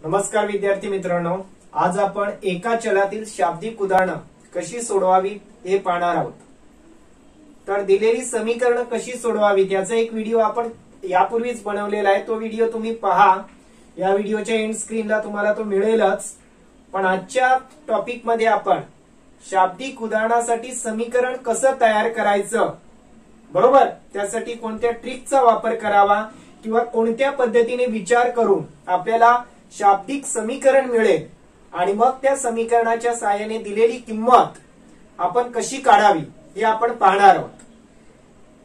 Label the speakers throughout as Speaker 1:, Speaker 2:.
Speaker 1: नमस्कार विद्यार्थी मित्रांनो, आज आपण एका चलातील शाब्दिक उदाहरणं कशी सोडवावी हे पाहणार आहोत। तर दिलेली समीकरण कशी सोडवावी याचा एक व्हिडिओ आपण यापूर्वीच बनवलेला आहे, तो व्हिडिओ तुम्ही पहा। या व्हिडिओच्या एंड स्क्रीनला तुम्हाला तो मिळेलच। पण आजच्या टॉपिक मध्ये आपण शाब्दिक उदाहरणासाठी समीकरण कसं तयार करायचं, बरोबर, त्यासाठी कोणत्या ट्रिकचा वापर करावा किंवा कोणत्या पद्धतीने विचार करून आपल्याला शाब्दिक समीकरण मिळेल आणि मग त्या समीकरणाच्या सहाय्याने दिलेली किंमत आपण कशी काढावी हे आपण पाहणार आहोत।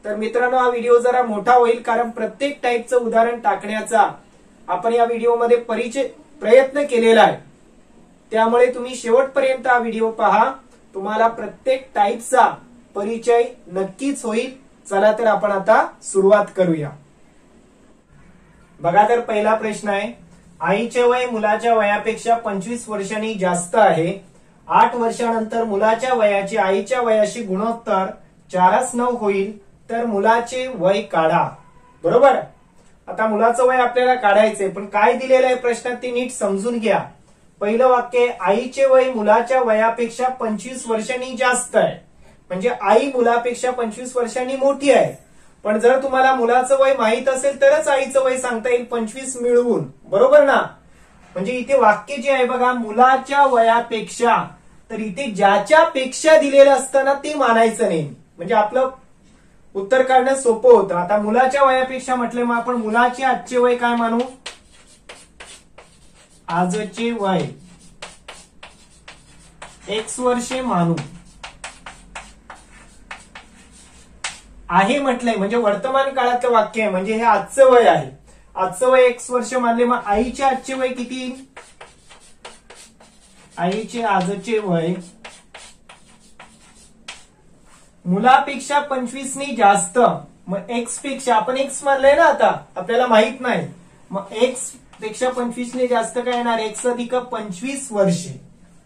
Speaker 1: तर मित्रांनो, हा व्हिडिओ जरा मोठा होईल कारण प्रत्येक टाईपचं उदाहरण टाकण्याचा आपण या व्हिडिओमध्ये प्रयत्न केलेला आहे। त्यामुळे तुम्ही शेवटपर्यंत हा व्हिडिओ पहा, तुम्हाला प्रत्येक टाईपचा परिचय नक्कीच होईल। चला तर आपण आता सुरुवात करूया। बघा, तर पहिला प्रश्न आहे, आईचे वय मुलाच्या वयापेक्षा 25 वर्षांनी जास्त आहे। 8 वर्षानंतर मुलाच्या वयाचे आईच्या वयाशी गुणोत्तर 4:9 होईल, तर मुलाचे वय काढा। बरोबर, आता मुलाचं वय आपल्याला काढायचंय, पण काय दिलेलं आहे प्रश्नात ते नीट समजून घ्या। पहिलं वाक्य, आईचे वय मुलाच्या वयापेक्षा 25 वर्षांनी जास्त आहे, म्हणजे आई मुलापेक्षा 25 वर्षांनी मोठी आहे। पण जर तुम्हाला मुलाचं वय माहित असेल तरच आईचं वय सांगता येईल 25 मिळवून, बरोबर ना। म्हणजे इथे वाक्य जे आहे बघा, मुलाच्या वयापेक्षा, तर इथे ज्याच्या पेक्षा दिलेलं असतं ना ते मानायचं नाही, म्हणजे आपलं उत्तर काढणं सोपं होतं। आता मुलाच्या वयापेक्षा म्हटलं, मग आपण मुलाचे आजचे वय काय मानू? आजचे वय X वर्षे मानू। आहे म्हटलंय म्हणजे वर्तमान काळातलं वाक्य आहे, म्हणजे हे आजचं वय आहे। आजचं वय X वर्ष मानले, मग आईचे आजचे वय किती? आईचे आजचे वय मुलापेक्षा 25 ने जास्त, मग X पेक्षा, आपण X मानलंय ना, आता आपल्याला माहित नाही, मग X पेक्षा 25 ने जास्त काय येणार? X अधिक 25 वर्षे,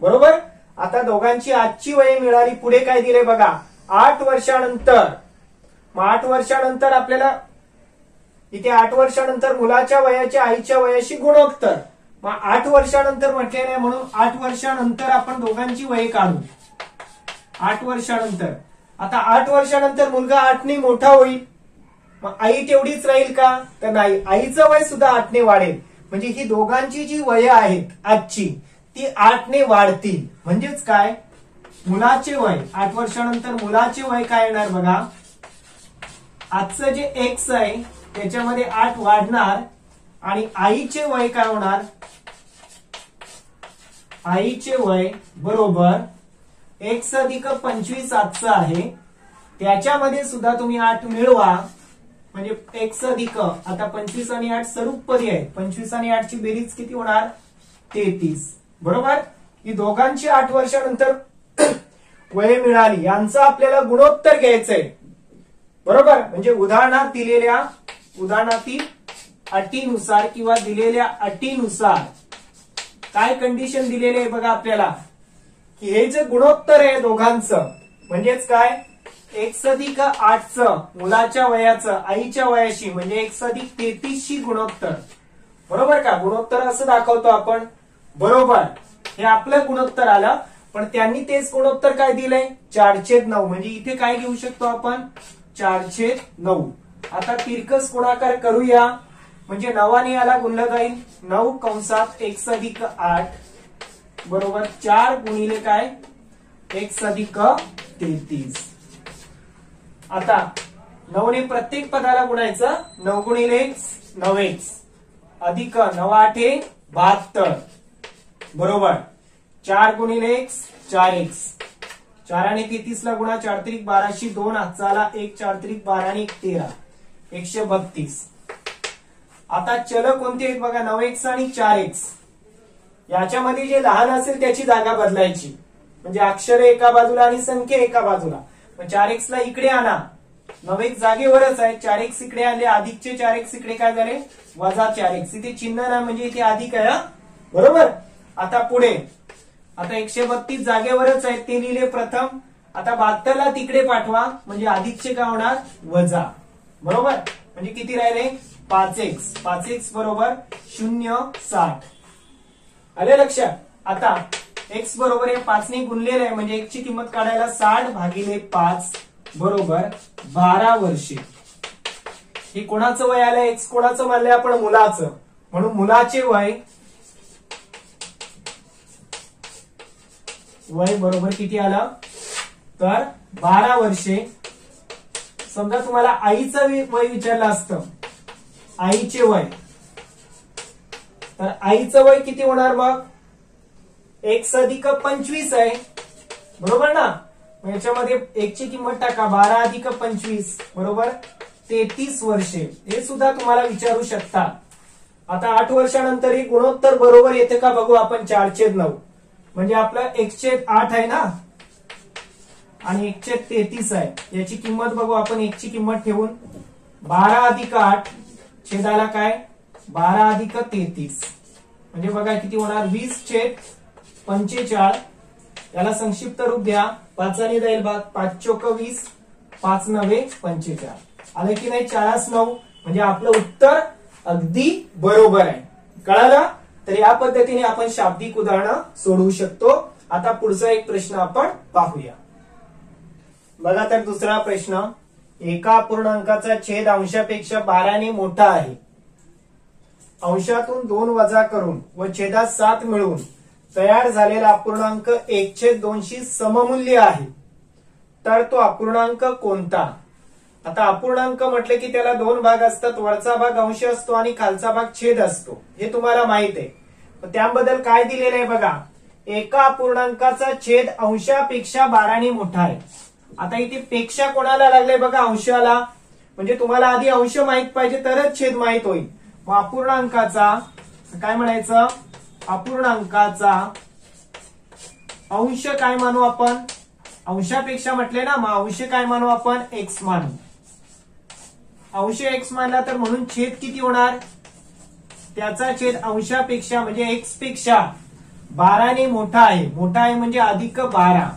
Speaker 1: बरोबर। आता दोघांची आजची वय मिळाली, पुढे काय दिले बघा, 8 वर्षानंतर। मग 8 वर्षानंतर आपल्याला इथे 8 वर्षानंतर मुलाच्या वयाचे आईच्या वयाशी गुणोत्तर, मग 8 वर्षानंतर म्हटले नाही, म्हणून 8 वर्षानंतर आपण दोघांची वय काढू। 8 वर्षानंतर, आता 8 वर्षानंतर मुलगा 8 ने मोठा होईल, मग आई तेवढीच राहील का? तर नाही, आईचं वय सुद्धा 8 ने वाढेल, म्हणजे ही दोघांची जी वय आहेत आजची ती 8 ने वाढतील। म्हणजेच काय, मुलाचे वय 8 वर्षानंतर मुलाचे वय काय येणार बघा, आजचं जे X आहे त्याच्यामध्ये 8 वाढणार आणि आईचे वय काय होणार? आईचे वय बरोबर X अधिक 25 आजचं आहे, त्याच्यामध्ये सुद्धा तुम्ही 8 मिळवा, म्हणजे X अधिक, आता 25 आणि 8 सरूपपदी आहे, 25 आणि 8 ची बेरीज किती होणार? 33, बरोबर। ही दोघांची 8 वर्षानंतर वय मिळाली, यांचं आपल्याला गुणोत्तर घ्यायचंय, बरोबर। म्हणजे उदाहरणातील अटीनुसार किंवा दिलेल्या अटीनुसार काय कंडिशन दिलेली आहे बघा आपल्याला, की हे जे गुणोत्तर आहे दोघांचं, म्हणजेच काय, X अधिक 8चं मुलाच्या वयाचं आईच्या वयाशी, म्हणजे X अधिक 33 शी गुणोत्तर, बरोबर का। गुणोत्तर असं दाखवतो आपण, बरोबर, हे आपलं गुणोत्तर आलं। पण त्यांनी तेच गुणोत्तर काय दिलंय? 4/9, म्हणजे इथे काय घेऊ शकतो आपण? 4/9। आता तिरकस गुणाकार करूया, म्हणजे 9ने याला गुणलं जाईल, 9 कंसात X अधिक 8 बरोबर 4 गुणिले काय, X अधिक 33। आता 9ने प्रत्येक पदाला गुणायचं, 9 गुणिले X 9X अधिक 9×8 72 बरोबर 4 गुणिले X 4X, 4 आणि 33 ला गुणा, 4 त्रिक 12, 2 हातचा आला 1, 4 त्रिक 12 आणि 1 13, 132। आता चल कोणते आहेत बघा, 9X आणि 4X, याच्यामध्ये जे लहान असेल त्याची जागा बदलायची, म्हणजे अक्षरे एका बाजूला आणि संख्या एका बाजूला। मग 4X ला इकडे आणा, 9X जागेवरच आहे, 4X इकडे आले, अधिकचे 4X इकडे काय झाले, वजा 4X, इथे चिन्ह ना, म्हणजे इथे अधिक आहे, बरोबर। आता पुढे, आता 132 जागेवरच आहे, ते लिहिले प्रथम। आता 72 ला तिकडे पाठवा, म्हणजे अधिकचे काय होणार, वजा, बरोबर। म्हणजे किती राहिले, 5x बरोबर 0 60। आले लक्षात. आता x बरोबर हे 5 ने गुणलेलं आहे म्हणजे x ची किंमत काढायला 60/5 बरोबर 12 वर्षे. हे कोणाचं वय आलं? x कोणाचं मानलंय आपण? मुलाचं. म्हणून मुलाचे वय बरोबर किती आलं? तर 12 वर्षे. समजा तुम्हाला आईचं वय विचारलं असतं, आईचे वय, तर आईचं वय किती होणार मग? x अधिक 25 आहे बरोबर ना. याच्यामध्ये x ची किंमत टाका, 12 अधिक 25 बरोबर 33 वर्षे. हे सुद्धा तुम्हाला विचारू शकता. आता 8 वर्षानंतर ही गुणोत्तर बरोबर येते का बघू आपण. 4/9 म्हणजे आपलं 1/8 आहे ना आणि 1/33 आहे. याची किंमत बघू आपण. x ची किंमत ठेवून 12 अधिक 8 छेदाला काय? 12 अधिक 33 म्हणजे बघा किती होणार? 20/45. याला संक्षिप्त रूप द्या. 5 ने जाईल भाग. 5 चोक 20, 5 9 45. आलं की नाही? 4/9 म्हणजे आपलं उत्तर अगदी बरोबर आहे. कळालं? तर या पद्धतीने आपण शाब्दिक उदाहरणं सोडवू शकतो. आता पुढचा एक प्रश्न आपण पाहूया. बघा तर दुसरा प्रश्न. एका अपूर्णांकाचा छेद अंशापेक्षा 12 ने मोठा आहे. अंशातून 2 वजा करून व छेदात 7 मिळवून तयार झालेला अपूर्णांक 1/2 शी सममूल्य आहे. तर तो अपूर्णांक कोणता? आता अपूर्णांक म्हटले की त्याला 2 भाग असतात. वरचा भाग अंश असतो आणि खालचा भाग छेद असतो. हे तुम्हाला माहित आहे. त्याबद्दल काय दिलेलं आहे बघा. एका अपूर्णांकाचा छेद अंशापेक्षा 12 ने मोठा आहे. आता इथे पेक्षा कोणाला लागले बघा? अंशाला. म्हणजे तुम्हाला आधी अंश माहित पाहिजे तरच छेद माहित होईल. मग अपूर्णांकाचा काय म्हणायचं? अपूर्णांकाचा अंश काय मानू आपण? अंशापेक्षा म्हटले ना, मग अंश काय मानू आपण? x मानू. अंश x मानला तर म्हणून छेद किती होणार? त्याचा छेद अंशापेक्षा म्हणजे x पेक्षा 12 ने मोठा आहे. मोठा आहे म्हणजे अधिक 12.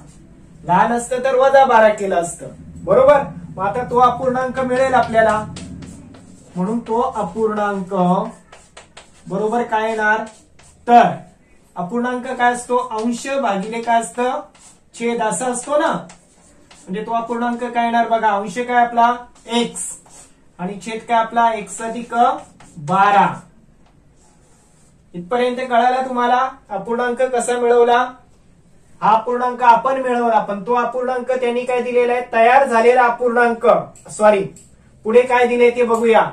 Speaker 1: लहान असतं तर वजा 12 केलं असतं बरोबर. मग आता तो अपूर्णांक मिळेल आपल्याला. म्हणून तो अपूर्णांक बरोबर काय येणार? तर अपूर्णांक काय असतो? अंश भागिले काय असतं? छेद असा असतो ना. म्हणजे तो अपूर्णांक काय येणार बघा. अंश काय आपला? x आणि छेद काय आपला? x अधिक 12. इथपर्यंत कळाला तुम्हाला अपूर्णांक कसा मिळवला? हा अपूर्णांक आपण मिळवला, पण तो अपूर्णांक त्यांनी काय दिलेला आहे? तयार झालेला अपूर्णांक. सॉरी, पुढे काय दिले ते बघूया.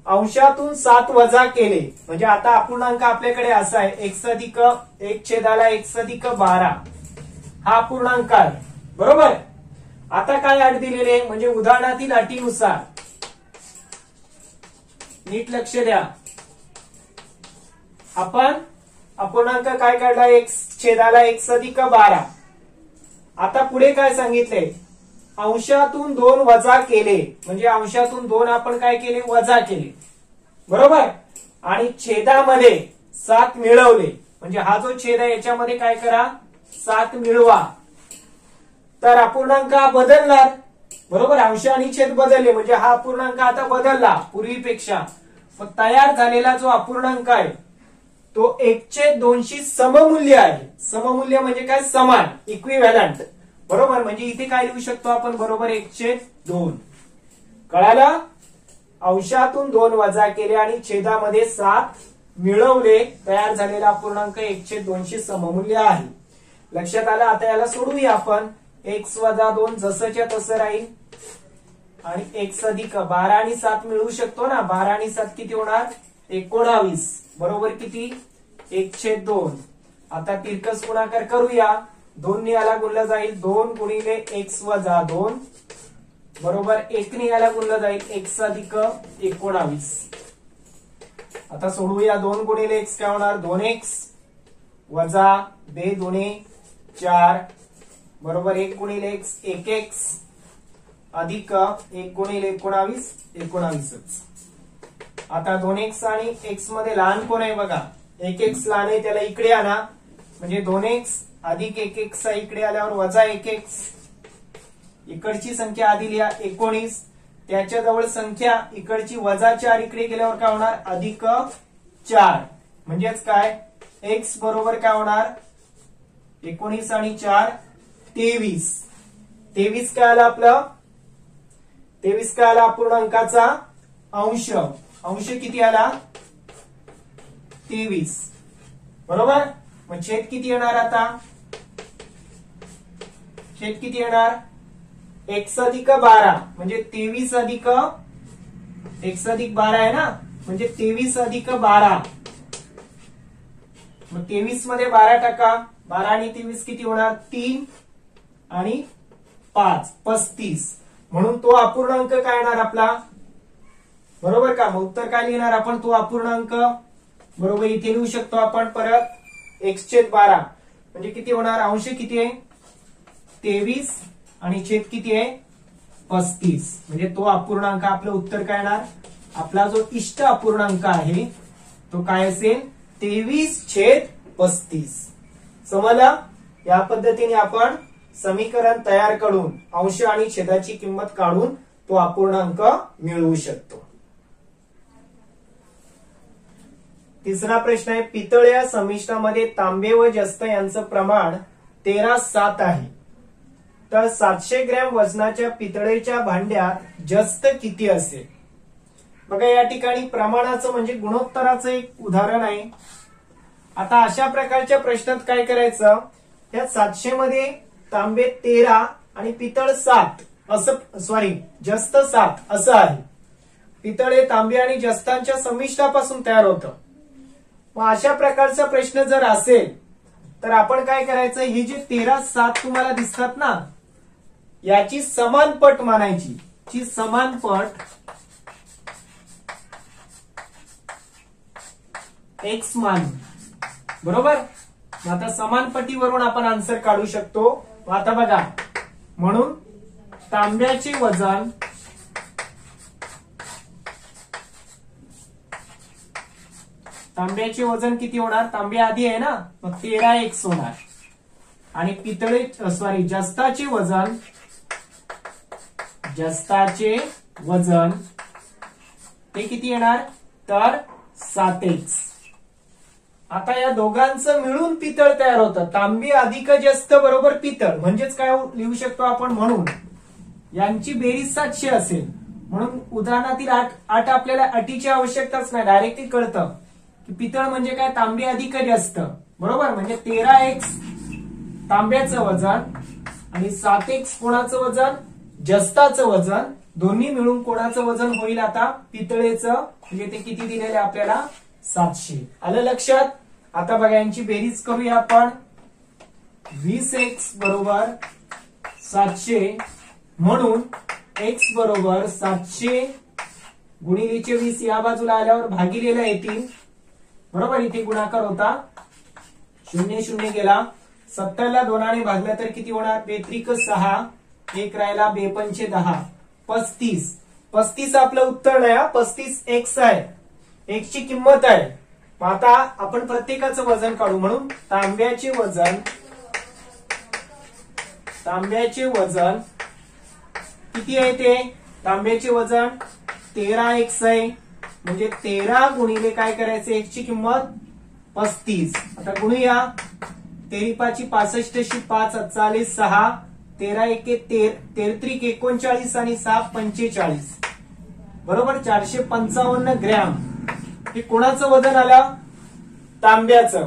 Speaker 1: अंशातून 7 वजा केले म्हणजे आता अपूर्णांक आपल्याकडे असा आहे x अधिक 1/x/12 हा अपूर्णांक आहे बरोबर. आता काय अट दिलेले म्हणजे उदाहरणातील अटीनुसार नीट लक्ष द्या. आपण अपूर्णांक काय काढला? x/x/12. आता पुढे काय सांगितले? अंशातून 2 वजा केले म्हणजे अंशातून 2 आपण काय केले? वजा केले बरोबर. आणि छेदामध्ये 7 मिळवले म्हणजे हा जो छेद आहे याच्यामध्ये काय करा? 7 मिळवा. तर अपूर्णांक हा बदलणार बरोबर. अंश आणि छेद बदलले म्हणजे हा अपूर्णांक आता बदलला पूर्वीपेक्षा. मग तयार झालेला जो अपूर्णांक आहे तो 1/2 शी सममूल्य आहे. सममूल्य म्हणजे काय? समान, इक्विव्हॅलंट बरोबर. म्हणजे इथे काय लिहू शकतो आपण? बरोबर 1/2. कळालं? अंशातून 2 वजा केले आणि छेदामध्ये 7 मिळवले. तयार झालेला अपूर्णांक 1/2 शी सममूल्य आहे. लक्षात आलं? आता याला सोडूया आपण. x - 2 जसंच्या तसं राहील आणि x अधिक 12 आणि 7 मिळवू शकतो ना. 12 आणि 7 किती होणार? 19 बरोबर किती? 1/2. आता तिरकस गुणाकार करूया. 2 ने याला गुणलं जाईल 2 गुणिले x - 2 बरोबर 1 ने याला गुणलं जाईल x अधिक 19. आता सोडवूया. 2 गुणिले x काय होणार? 2x वजा 2 दुणे 4 बरोबर 1 गुणिले x 1x अधिक 1 गुणिले 19 19च. आता 2x आणि x मध्ये लहान कोण आहे बघा? 1x लहान आहे त्याला इकडे आणा म्हणजे 2x अधिक 1x इकडे आल्यावर वजा 1x. इकडची संख्या आधी लिहा 19. त्याच्या जवळ संख्या इकडची वजा 4 इकडे गेल्यावर काय होणार? अधिक 4 म्हणजेच काय? एक्स बरोबर काय होणार 19 आणि 4 23. 23 काय आला आपलं 23 काय आला अपूर्णांकाचा अंश. अंश किती आला 23 बरोबर. मग छेद किती येणार आता छेद किती येणार x अधिक 12 म्हणजे 23 अधिक x अधिक 12 आहे ना म्हणजे 23 अधिक 12. मग 23 मध्ये 12 टाका 12 आणि 23 किती होणार 3 आणि 5 35. म्हणून तो अपूर्णांक काय येणार आपला बरोबर का. मग उत्तर काय लिहिणार आपण तो अपूर्णांक बरोबर इथे लिहू शकतो आपण परत x/12 म्हणजे किती होणार अंश किती आहे 23 आणि छेद किती आहे 35. म्हणजे तो अपूर्णांक आपलं उत्तर काय येणार आपला जो इष्ट अपूर्णांक आहे तो काय असेल 23/35. समजलं. या पद्धतीने आपण समीकरण तयार करून अंश आणि छेदाची किंमत काढून तो अपूर्णांक मिळवू शकतो. तिसरा प्रश्न आहे पितळ या संमिश्रामध्ये तांबे व जस्त यांचं प्रमाण 13:7 आहे. तर 700 ग्रॅम वजनाच्या पितळेच्या भांड्यात जस्त किती असेल. बघा या ठिकाणी प्रमाणाचं म्हणजे गुणोत्तराचं एक उदाहरण आहे. आता अशा प्रकारच्या प्रश्नात काय करायचं या 700 मध्ये तांबे 13 आणि पितळ 7 असं सॉरी जस्त 7 असं आहे. पितळ हे तांबे आणि जस्तांच्या संमिश्रापासून तयार होतं. मग अशा प्रकारचा प्रश्न जर असेल तर आपण काय करायचं ही जे 13:7 तुम्हाला दिसतात ना याची समान पट मानायची. ची समान पट x मान बरोबर. आता समान पटीवरून आपण आन्सर काढू शकतो. आता बघा म्हणून तांब्याचे वजन किती होणार तांबे आधी आहे ना मग 13x होणार आणि पितळे सॉरी जस्ताचे वजन ते किती येणार तर 7x. आता या दोघांचं मिळून पितळ तयार होतं. तांबे अधिक जस्त बरोबर पितळ म्हणजेच काय लिहू शकतो आपण म्हणून यांची बेरीज 700 असेल. म्हणून उदाहरणातील 8 आपल्याला अटीची आवश्यकताच नाही डायरेक्टली कळतं की पितळ म्हणजे काय तांबे अधिक जस्त बरोबर. म्हणजे 13x तांब्याचं वजन आणि 7x कोणाचं वजन जस्ताचं वजन दोन्ही मिळून कोणाचं वजन होईल आता पितळेचं म्हणजे ते किती दिलेले आपल्याला 700. आलं लक्षात. आता बघा यांची बेरीज करूया आपण. 20x बरोबर 700 म्हणून x बरोबर 700 गुणिलेचे 20 या बाजूला आल्यावर भागिलेला येतील बरोबर. इथे गुणाकार होता 0 0 गेला 70 ला 2 ने भागला तर किती होणार 2×6 1 राहिला 2×5 10 35 आपलं उत्तर नाही 35x आहे. x ची किंमत आहे. आता आपण प्रत्येकाचं वजन काढू. म्हणून तांब्याचे वजन किती आहे ते तांब्याचे वजन 13x आहे. म्हणजे 13 गुणिले काय करायचं x ची किंमत 35. आता गुणूया 13×5 65 5 40 6 13 1 13 39 आणि 6 45 बरोबर 455 ग्रॅम. हे कोणाचं वजन आलं तांब्याचं.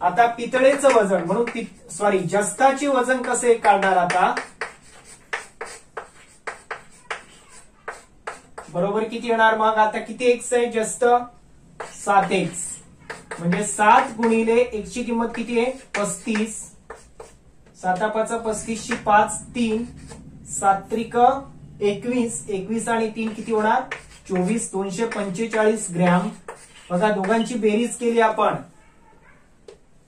Speaker 1: आता पितळेचं वजन म्हणून सॉरी जस्ताचे वजन कसे काढणार आता बरोबर किती येणार मग आता किती x आहे जस्त 7x म्हणजे 7 गुणिले x ची किंमत किती आहे 35 7×5 35 5 3 7 21 21 आणि 3 किती होणार 24 245 ग्रॅम. बघा दोघांची बेरीज केली आपण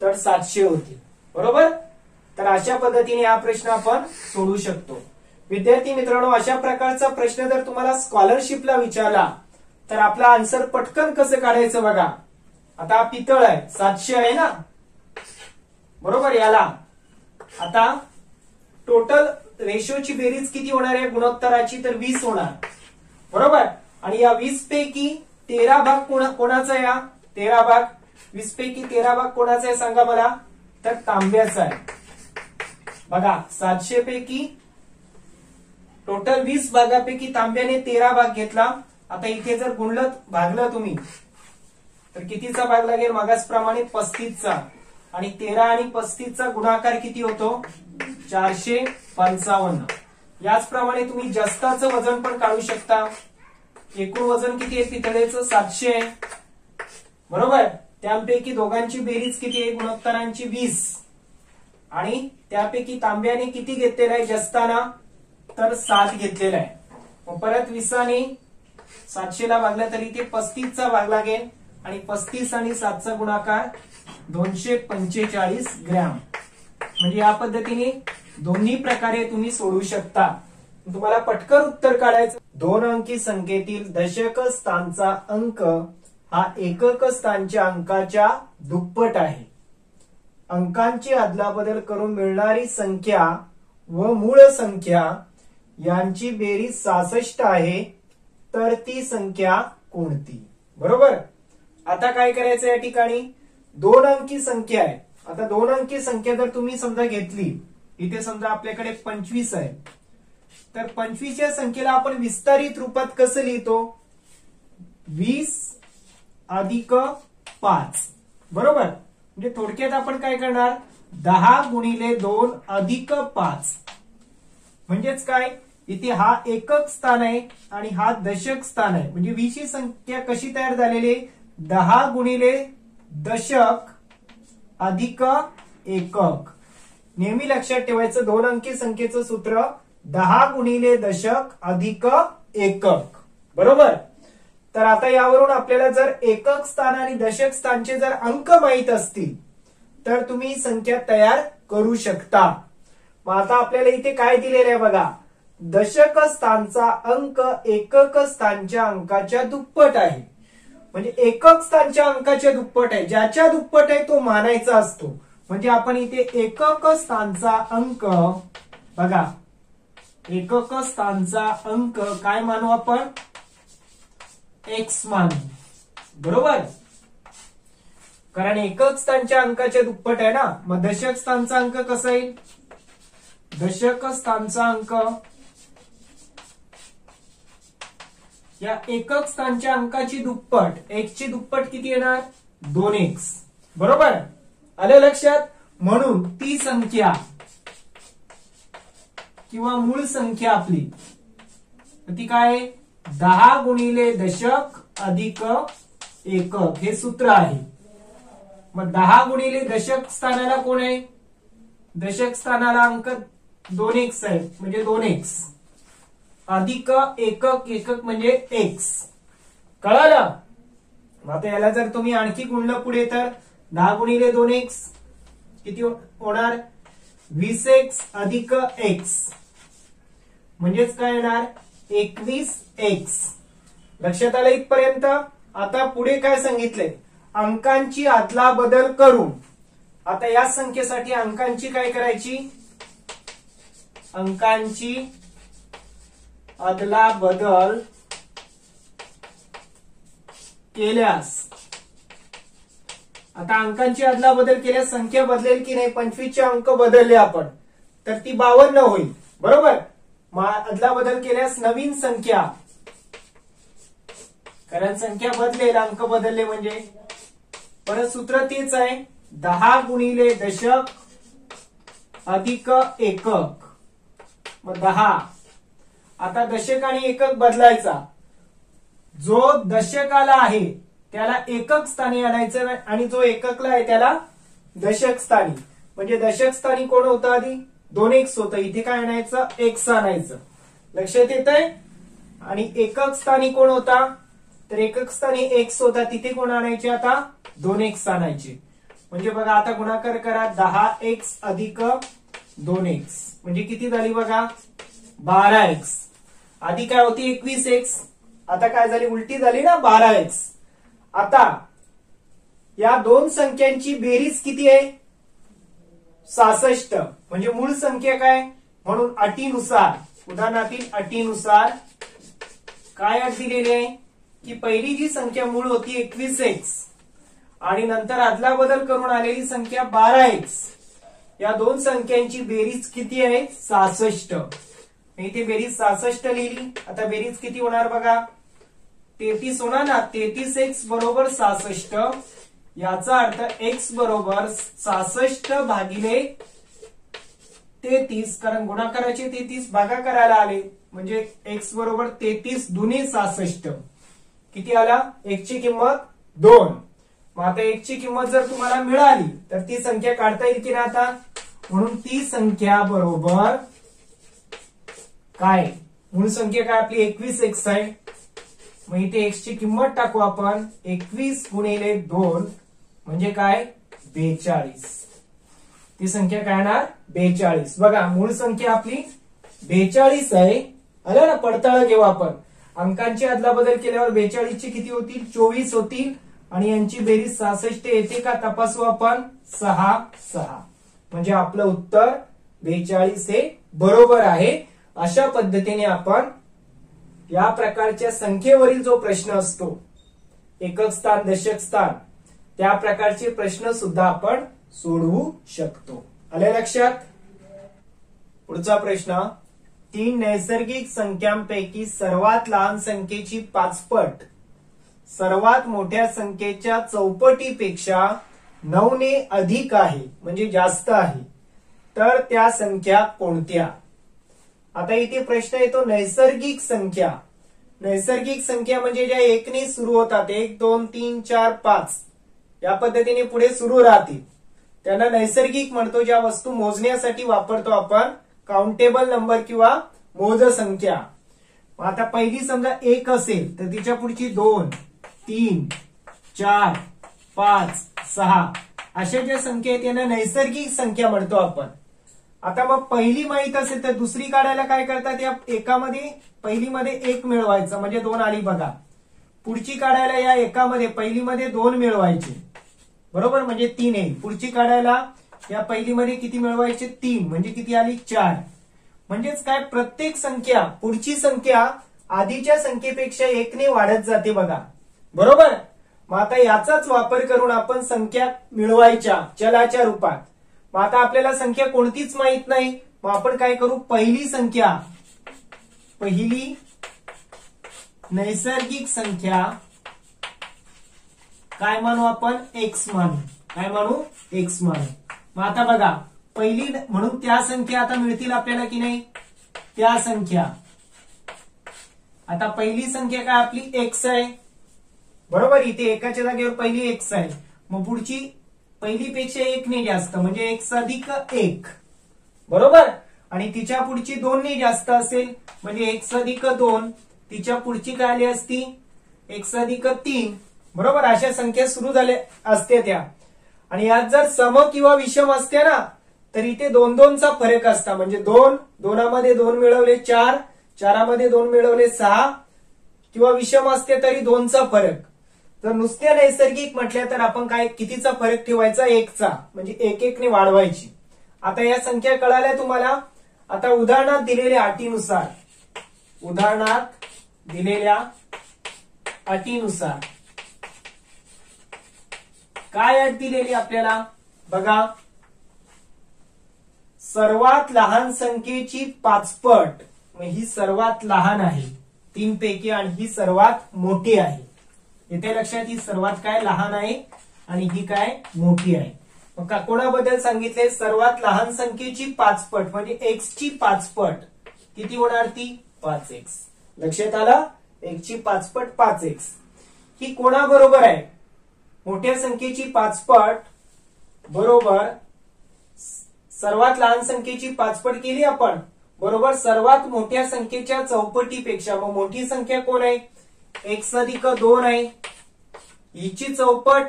Speaker 1: तर 700 होती बरोबर. तर अशा पद्धतीने हा प्रश्न आपण सोडवू शकतो. विद्यार्थी मित्रांनो अशा प्रकारचा प्रश्न जर तुम्हाला स्कॉलरशिपला विचारला तर आपला आन्सर पटकन कसं काढायचं बघा. आता पितळ आहे 700 आहे ना बरोबर. याला आता टोटल रेशोची बेरीज किती होणार आहे गुणोत्तराची तर 20 होणार बरोबर. आणि या 20 पैकी 13 भाग कोणाचा या 13 भाग 20 पैकी 13 भाग कोणाचा आहे सांगा मला, तर तांब्याचा आहे. बघा 700 पैकी टोटल 20 भागापैकी तांब्याने 13 भाग घेतला. आता इथे जर गुणलं भागलं तुम्ही तर कितीचा भाग लागेल, मागासप्रमाणे 35चा. आणि 13 आणि 35चा गुणाकार किती होतो, 455. याचप्रमाणे तुम्ही जस्ताचं वजन पण काढू शकता. एकूण वजन किती आहे पितळेचं, 700 आहे बरोबर. त्यापैकी दोघांची बेरीज किती आहे, गुणोत्तरांची 20. आणि त्यापैकी तांब्याने किती घेतलेला आहे जस्ताना, तर 7 घेतलेला आहे. मग परत 20ने 700 ला भागला तरी ते 35चा भाग लागेल. आणि 35 आणि 7चा गुणाकार 245 ग्रॅम. म्हणजे या पद्धतीने दोन्ही प्रकारे तुम्ही सोडवू शकता. तुम्हाला पटकन उत्तर काढायचं. 2 अंकी संख्येतील दशक स्थानचा अंक हा एकक स्थानच्या अंकाच्या दुप्पट आहे. अंकांची अदलाबदल करून मिळणारी संख्या व मूळ संख्या यांची बेरीज 66 आहे, तर ती संख्या कोणती. बरोबर. आता काय करायचं या ठिकाणी, 2 अंकी संख्या आहे. आता 2 अंकी संख्या जर तुम्ही समजा घेतली, इथे समजा आपल्याकडे 25 आहे, तर 25 या संख्येला आपण विस्तारित रूपात कसं लिहितो, 20 अधिक 5 बरोबर. म्हणजे थोडक्यात आपण काय करणार, 10 गुणिले 2 अधिक 5. म्हणजेच काय, इथे हा एकक स्थान आहे आणि हा दशक स्थान आहे. म्हणजे 20 ही संख्या कशी तयार झालेली आहे, 10 गुणिले दशक अधिक एकक. नेहमी लक्षात ठेवायचं 2 अंकी संख्येचं सूत्र 10 गुणिले दशक अधिक एकक बरोबर. तर आता यावरून आपल्याला जर एकक स्थान आणि दशक स्थानचे जर अंक माहित असतील तर तुम्ही संख्या तयार करू शकता. मग आता आपल्याला इथे काय दिलेलं आहे बघा, दशक स्थानचा अंक एकक स्थानच्या अंकाच्या दुप्पट आहे. म्हणजे एकक स्थानच्या अंकाच्या दुप्पट आहे, ज्याच्या दुप्पट आहे तो मानायचा असतो. म्हणजे आपण इथे एकक स्थानचा अंक बघा, एकक स्थानचा अंक काय मानू आपण, x मानू बरोबर. कारण एकक स्थानच्या अंकाच्या दुप्पट आहे ना. मग दशक स्थानचा अंक कसा येईल, दशक स्थानचा अंक या एकक स्थानच्या अंकाची दुप्पट, x ची दुप्पट किती येणार, 2x बरोबर. आलं लक्षात. म्हणून ती संख्या किंवा मूळ संख्या आपली ती काय, 10 गुणिले दशक अधिक एकक हे सूत्र आहे. मग 10 गुणिले दशक स्थानाला कोण आहे, दशक स्थानाला अंक 2x आहे, म्हणजे 2x अधिक एकक, एकक म्हणजे x. कळालं. आता याला जर तुम्ही आणखी गुणलं पुढे तर 10 गुणिले 2x किती होणार, 20x अधिक x म्हणजेच काय येणार, 21x. लक्षात आलं इथपर्यंत. आता पुढे काय सांगितलंय, अंकांची अदला बदल करून. आता या संख्येसाठी अंकांची काय करायची, अंकांची अदला बदल केल्यास, आता अंकांची अदला बदल केल्यास संख्या बदलेल की नाही. 25 चे अंक बदलले आपण तर ती 52 होईल बरोबर. अदला बदल केल्यास नवीन संख्या, कारण संख्या बदलेल अंक बदलले म्हणजे. परत सूत्र तेच आहे, 10 गुणिले दशक अधिक एकक, मग 10. आता दशक आणि एकक बदलायचा, जो दशकाला आहे त्याला एकक स्थानी आणायचं आणि जो एककला आहे त्याला दशक स्थानी. म्हणजे दशक स्थानी कोण होतं आधी, 2x होतं, इथे काय आणायचं, x आणायचं. लक्षात येत आहे. आणि एकक स्थानी कोण होता, तर एकक स्थानी x होता, तिथे कोण आणायचे, आता 2x आणायचे. म्हणजे बघा आता गुणाकार करा, 10x अधिक 2x म्हणजे किती झाली बघा, 12x. आधी काय होती 21x, आता काय झाली, उलटी झाली ना, 12x. आता या दोन संख्यांची बेरीज किती आहे, 66. म्हणजे मूळ संख्या काय, म्हणून अटीनुसार, उदाहरणातील अटीनुसार काय अट दिलेली आहे की पहिली जी संख्या मूळ होती 21x आणि नंतर अदला बदल करून आलेली संख्या 12x, या दोन संख्यांची बेरीज किती आहे? 66. इथे बेरीज 66 लिहिली. आता बेरीज किती होणार बघा, 33 होणार ना. 33x बरोबर 66. याचा अर्थ x बरोबर 66 भागिले 33, कारण गुणाकाराचे 33 भागाकाराला आले, म्हणजे x बरोबर 33 दुनी 66. किती आला? x ची किंमत 2. मग आता x ची किंमत जर तुम्हाला मिळाली तर ती संख्या काढता येईल की नाही आता? म्हणून ती संख्या बरोबर काय? मूळ संख्या काय आपली? 21x आहे. मग इथे x ची किंमत टाकू आपण. 21 गुणिले 2 म्हणजे काय? 42. ती संख्या काय येणार? 42. बघा मूळ संख्या आपली 42 आहे. आलं ना? पडताळा घेऊ आपण. अंकांची अदला बदल केल्यावर 42 ची किती होतील? 24 होतील. आणि यांची बेरीज 66 येते का तपासू आपण. 6. म्हणजे आपलं उत्तर 42 हे बरोबर आहे. अशा पद्धतीने आपण या प्रकारच्या संख्येवरील जो प्रश्न असतो, एकक स्थान, दशक स्थान, त्या प्रकारचे प्रश्न सुद्धा आपण सोडवू शकतो. आले लक्षात? पुढचा प्रश्न, 3 नैसर्गिक संख्यांपैकी सर्वात लहान संख्येची 5 पट सर्वात मोठ्या संख्येच्या चौपटीपेक्षा 9 ने अधिक आहे, म्हणजे जास्त आहे, तर त्या संख्या कोणत्या? आता इथे प्रश्न येतो नैसर्गिक संख्या. नैसर्गिक संख्या म्हणजे ज्या 1 ने सुरू होतात, 1 2 3 4 5 या पद्धतीने पुढे सुरू राहतील, त्यांना नैसर्गिक म्हणतो. ज्या वस्तू मोजण्यासाठी वापरतो आपण, काउंटेबल नंबर किंवा मोज संख्या. आता पहिली समजा 1 असेल तर तिच्या पुढची 2 3 4 5 6 अशा ज्या संख्या आहेत त्यांना नैसर्गिक संख्या म्हणतो आपण. आता मग पहिली माहित असेल तर दुसरी काढायला काय करतात? या एकामध्ये पहिलीमध्ये 1 मिळवायचं म्हणजे 2 आली बघा. पुढची काढायला या एकामध्ये पहिलीमध्ये 2 मिळवायचे, बरोबर, म्हणजे 3 येईल. पुढची काढायला या पहिलीमध्ये किती मिळवायचे? 3, म्हणजे किती आली? 4. म्हणजेच काय? प्रत्येक संख्या, पुढची संख्या आधीच्या संख्येपेक्षा 1 ने वाढत जाते बघा, बरोबर. मग आता याचाच वापर करून आपण संख्या मिळवायच्या चलाच्या रूपात. मग आता आपल्याला संख्या कोणतीच माहित नाही, मग आपण काय करू? पहिली संख्या, पहिली नैसर्गिक संख्या काय मानू आपण? x मानू. काय मानू? x मानू. मग आता बघा पहिली, म्हणून त्या संख्या आता मिळतील आपल्याला की नाही? त्या संख्या. आता पहिली संख्या काय आपली? x आहे, बरोबर. इथे एकाच्या जागेवर पहिली x आहे. मग पुढची पहिलीपेक्षा 1 ने जास्त म्हणजे x अधिक 1, बरोबर. आणि तिच्या पुढची 2 ने जास्त असेल म्हणजे x अधिक 2. तिच्या पुढची काय आली असती? x अधिक 3, बरोबर. अशा संख्या सुरू झाल्या असते त्या. आणि यात जर सम किंवा विषम असते ना तर इथे 2-2चा फरक असता, म्हणजे 2 2मध्ये 2 मिळवले 4, 4मध्ये 2 मिळवले 6, किंवा विषम असते तरी 2चा फरक. जर नुसत्या नैसर्गिक म्हटल्या तर आपण काय कितीचा फरक ठेवायचा? 1चा, म्हणजे 1-1 ने वाढवायची. आता या संख्या कळाल्या तुम्हाला. आता उदाहरणात दिलेल्या अटीनुसार, उदाहरणात दिलेल्या अटीनुसार काय अट दिलेली आपल्याला बघा. सर्वात लहान संख्येची 5 पट, ही सर्वात लहान आहे 3 पैकी आणि ही सर्वात मोठी आहे. इथे लक्षात, ही सर्वात काय लहान आहे आणि ही काय मोठी आहे. मग कोणाबद्दल सांगितले? सर्वात लहान संख्येची 5 पट म्हणजे x ची 5 पट. किती होणार ती? 5x. लक्षात आलं? x ची 5 पट 5x. ही कोणाबरोबर आहे? मोठ्या संख्येची 5 पट बरोबर सर्वात लहान संख्येची 5 पट केली आपण, बरोबर सर्वात मोठ्या संख्येच्या चौपटीपेक्षा. मग मोठी संख्या कोण आहे? x अधिक 2 आहे. हिची चौपट,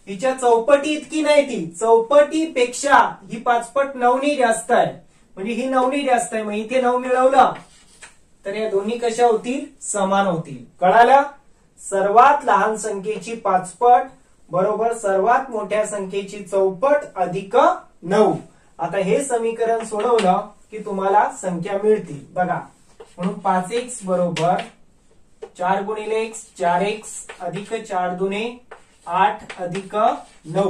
Speaker 1: हिच्या चौपटी इतकी नाही, ती चौपटीपेक्षा ही 5 पट 9 ने जास्त आहे, म्हणजे ही 9 ने जास्त आहे. मग इथे 9 मिळवलं तर या दोन्ही कशा होतील? समान होतील. कळालं? सर्वात लहान संख्येची 5 पट बरोबर सर्वात मोठ्या संख्येची चौपट अधिक 9. आता हे समीकरण सोडवलं की तुम्हाला संख्या मिळतील बघा. म्हणून 5x बरोबर 4 गुणिले x 4x अधिक 4 दुने 8 अधिक 9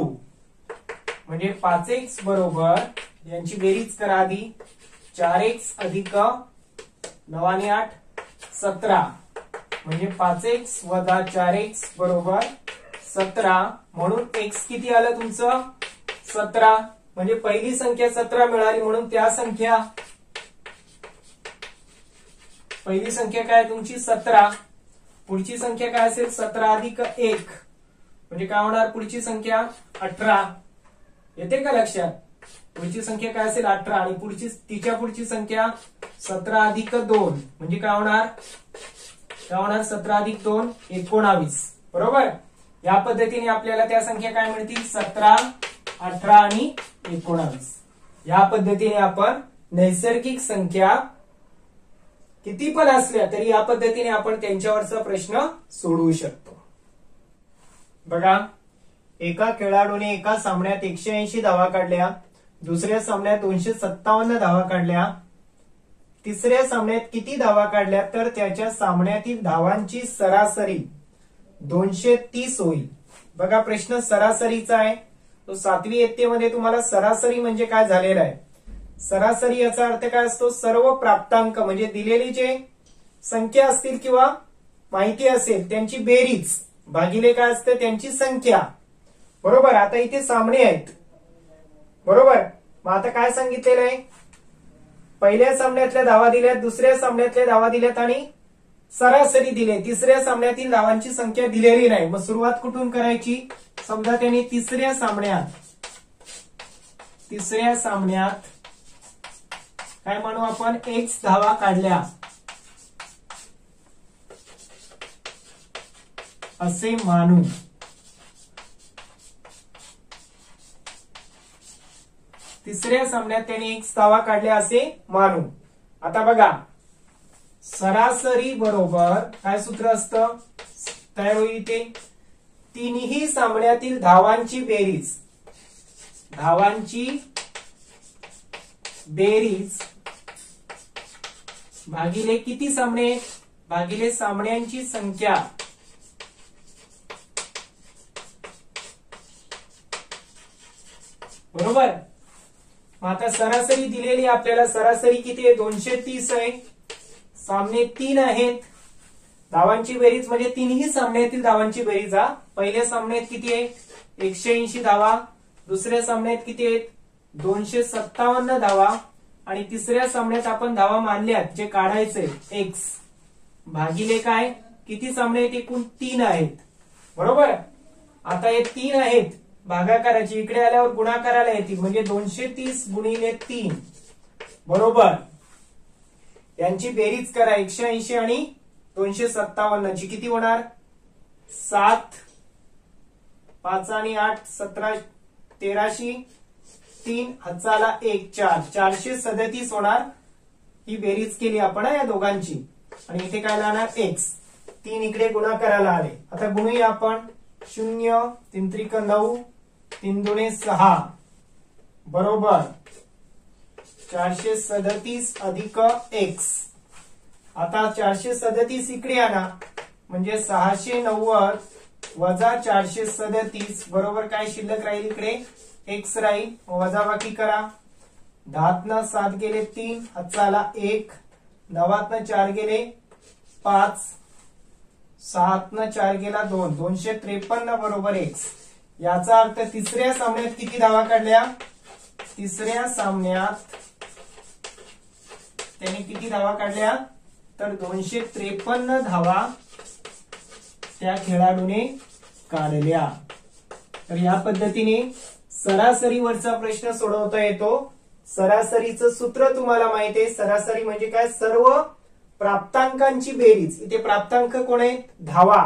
Speaker 1: म्हणजे 5x बरोबर यांची बेरीज करा आधी 4x अधिक 9 आणि 8 17 म्हणजे 5x वजा 4x बरोबर 17 म्हणून x किती आलं तुमचं 17 म्हणजे पहिली संख्या 17 मिळाली म्हणून त्या संख्या पहिली संख्या काय तुमची 17 पुढची संख्या काय असेल 17 अधिक 1 म्हणजे काय होणार पुढची संख्या 18 येते का लक्षात पुढची संख्या काय असेल 18 आणि पुढची तिच्या पुढची संख्या 17 अधिक 2 म्हणजे काय होणार 17 अधिक 2 19 बरोबर या पद्धतीने आपल्याला त्या संख्या काय मिळतील 17 18 आणि 19 या पद्धतीने आपण नैसर्गिक संख्या किती पण असल्या तरी या पद्धतीने आपण त्यांच्यावरचा प्रश्न सोडवू शकतो बघा एका खेळाडूने एका सामन्यात 180 धावा काढल्या दुसऱ्या सामन्यात 257 धावा काढल्या तिसऱ्या सामन्यात किती धावा काढल्या तर त्याच्या सामन्यातील धावांची सरासरी 230 होईल बघा प्रश्न सरासरीचा आहे तो 7वी इयत्तेमध्ये तुम्हाला सरासरी म्हणजे काय झालेला आहे सरासरी याचा अर्थ काय असतो सर्व प्राप्तांक म्हणजे दिलेली जे संख्या असतील किंवा माहिती असेल त्यांची बेरीज भागिले काय असते त्यांची संख्या बरोबर आता इथे सामने आहेत बरोबर मग आता काय सांगितलेलं आहे पहिल्या सामन्यातल्या धावा दिल्यात दुसऱ्या सामन्यातल्या धावा दिल्यात आणि सरासरी दिले तिसऱ्या सामन्यातील धावांची संख्या दिलेली नाही मग सुरुवात कुठून करायची समजा त्यांनी तिसऱ्या सामन्यात काय म्हणू आपण x धावा काढल्या असे मानू तिसऱ्या सामन्यात त्यांनी x धावा काढल्या असे मानू आता बघा सरासरी बरोबर काय सूत्र असतं तयार होईल इथे तिन्ही सामन्यातील धावांची बेरीज भागिले किती सामने भागिले सामन्यांची संख्या बरोबर मग आता सरासरी दिलेली आपल्याला सरासरी किती आहे 230 आहे सामने 3 आहेत धावांची बेरीज म्हणजे तिन्ही सामन्यातील धावांची बेरीज हा पहिल्या सामन्यात किती आहे 180 धावा दुसऱ्या सामन्यात किती आहेत 257 धावा आणि तिसऱ्या सामन्यात आपण धावा मानल्यात जे काढायचे x भागिले काय किती सामने आहेत एकूण 3 आहेत बरोबर आता हे 3 आहेत भागाकाराची इकडे आल्यावर गुणाकाराला येतील म्हणजे 230 गुणिले 3 बरोबर यांची बेरीज करा 180 आणि 257 ची किती होणार 7 5 आणि 8 17 13 3 हाताला 1 4 437 होणार ही बेरीज केली आपण या दोघांची आणि इथे काय लागणार x 3 इकडे गुणाकाराला आले आता गुणूया आपण 0 3 त्रिक 9 3 दुणे 6 बरोबर 437 अधिक x आता 437 इकडे आणा म्हणजे 690 वजा 437 बरोबर काय शिल्लक राहील इकडे x राहील वजाबाकी करा 10 7 गेले 3 हाताला 1 9 4 गेले 5 6 4 गेला 2 253 बरोबर x याचा अर्थ तिसऱ्या सामन्यात किती धावा काढल्या तिसऱ्या सामन्यात त्यांनी किती धावा काढल्या तर 253 धावा त्या खेळाडूने काढल्या तर या पद्धतीने सरासरीवरचा प्रश्न सोडवता येतो सरासरीचं सूत्र तुम्हाला माहिती आहे सरासरी म्हणजे काय सर्व प्राप्तांकांची बेरीज इथे प्राप्तांक कोण आहेत धावा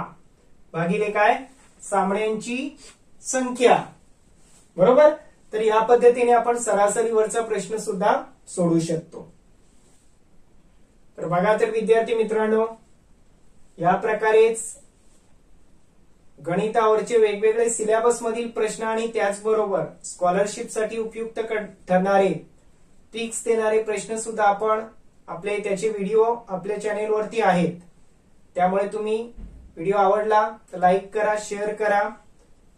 Speaker 1: भागिले काय सामन्यांची संख्या बरोबर तर या पद्धतीने आपण सरासरीवरचा प्रश्न सुद्धा सोडवू शकतो तर बघा तर विद्यार्थी मित्रांनो या प्रकारेच गणितावरचे वेगवेगळे सिलेबस मधील प्रश्न आणि त्याचबरोबर स्कॉलरशिप साठी उपयुक्त ठरणारे ट्रिक्स देणारे प्रश्न सुद्धा आपण आपले त्याचे व्हिडिओ आपल्या चॅनेल वरती आहेत त्यामुळे तुम्ही व्हिडिओ आवडला तर लाईक करा शेअर करा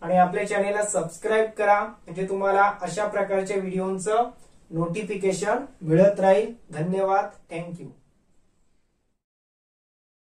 Speaker 1: आणि आपल्या चॅनेलला सबस्क्राईब करा, म्हणजे तुम्हाला अशा प्रकारच्या व्हिडिओचं नोटिफिकेशन मिळत राहील. धन्यवाद. थँक्यू.